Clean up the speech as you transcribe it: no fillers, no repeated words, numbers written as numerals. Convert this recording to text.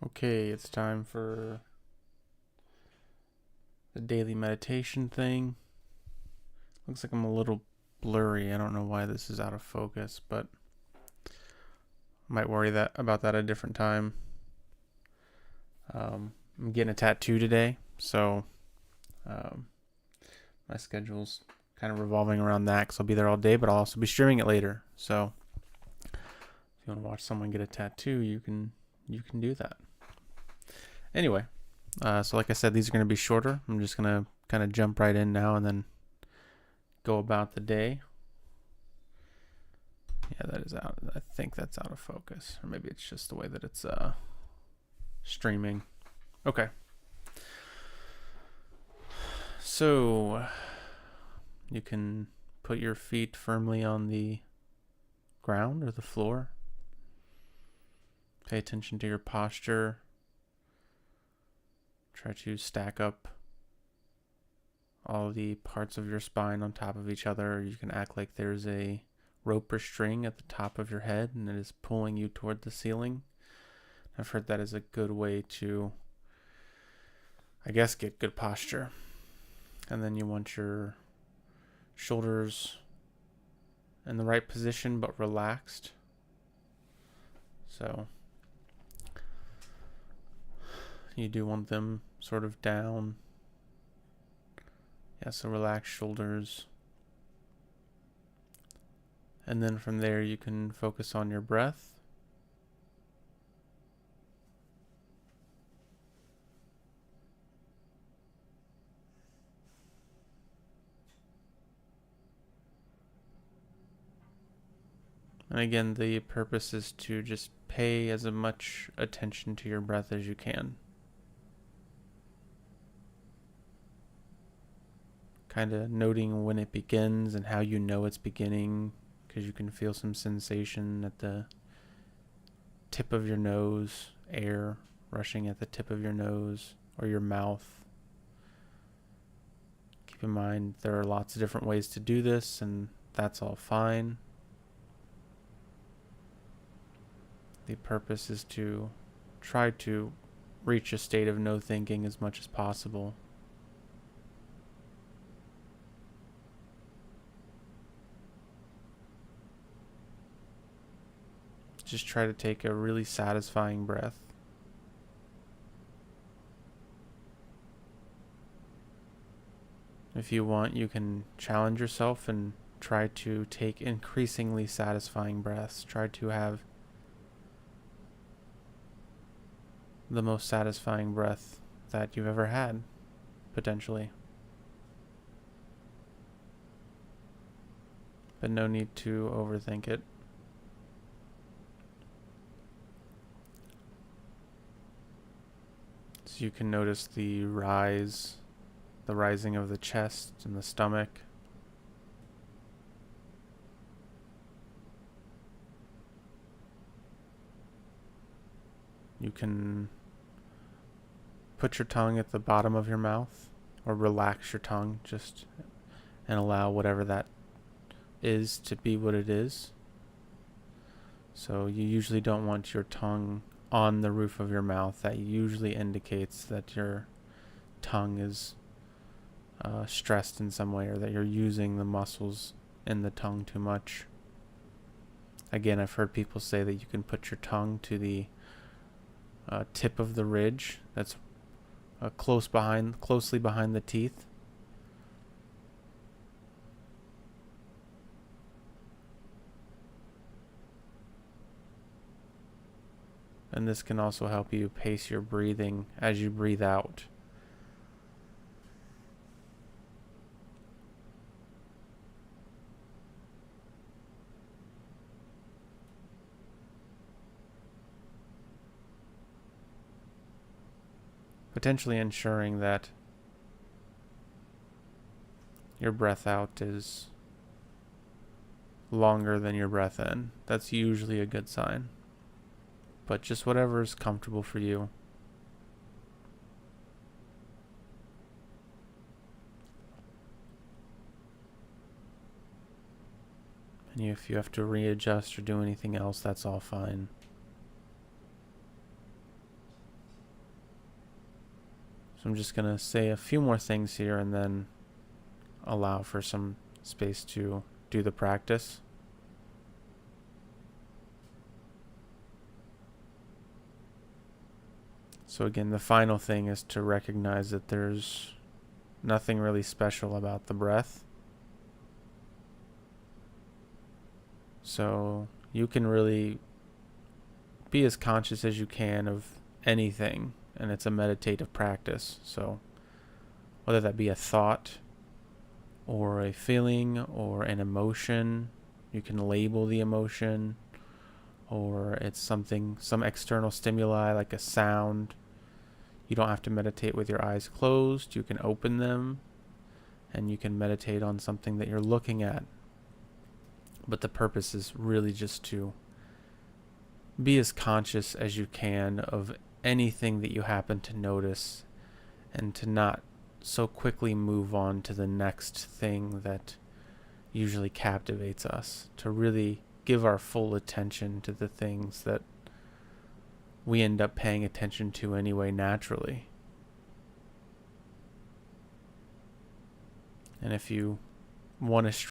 Okay, it's time for the daily meditation thing. Looks like I'm a little blurry. I don't know why this is out of focus, but I might worry about that a different time. I'm getting a tattoo today, so um, my schedule's kind of revolving around that because I'll be there all day, but I'll also be streaming it later. So if you want to watch someone get a tattoo, you can do that. Anyway, so like I said, these are going to be shorter. I'm just going to kind of jump right in now and then go about the day. Yeah, that is out. I think that's out of focus. Or maybe it's just the way that it's streaming. Okay. So you can put your feet firmly on the ground or the floor. Pay attention to your posture. Try to stack up all the parts of your spine on top of each other. You can act like there's a rope or string at the top of your head and it is pulling you toward the ceiling. I've heard that is a good way to, I guess, get good posture. And then you want your shoulders in the right position but relaxed. So you do want them sort of down. Yeah, so relax shoulders. And then from there you can focus on your breath. And again, the purpose is to just pay as much attention to your breath as you can. Kind of noting when it begins and how you know it's beginning, because you can feel some sensation at the tip of your nose, air rushing at the tip of your nose or your mouth. Keep in mind there are lots of different ways to do this, and that's all fine. The purpose is to try to reach a state of no thinking as much as possible. Just try to take a really satisfying breath. If you want, you can challenge yourself and try to take increasingly satisfying breaths. Try to have the most satisfying breath that you've ever had, potentially. But no need to overthink it. So you can notice the rising of the chest and the stomach. You can put your tongue at the bottom of your mouth or relax your tongue just and allow whatever that is to be what it is. So you usually don't want your tongue on the roof of your mouth. That usually indicates that your tongue is stressed in some way, or that you're using the muscles in the tongue too much. Again, I've heard people say that you can put your tongue to the tip of the ridge that's closely behind the teeth. And this can also help you pace your breathing as you breathe out. Potentially ensuring that your breath out is longer than your breath in. That's usually a good sign. But just whatever is comfortable for you. And if you have to readjust or do anything else, that's all fine. So I'm just going to say a few more things here and then allow for some space to do the practice. So again, the final thing is to recognize that there's nothing really special about the breath. So you can really be as conscious as you can of anything, and it's a meditative practice. So whether that be a thought or a feeling or an emotion, you can label the emotion, or it's something, some external stimuli like a sound. You don't have to meditate with your eyes closed. You can open them and you can meditate on something that you're looking at. But the purpose is really just to be as conscious as you can of anything that you happen to notice, and to not so quickly move on to the next thing that usually captivates us, to really give our full attention to the things that we end up paying attention to anyway naturally. And if you want to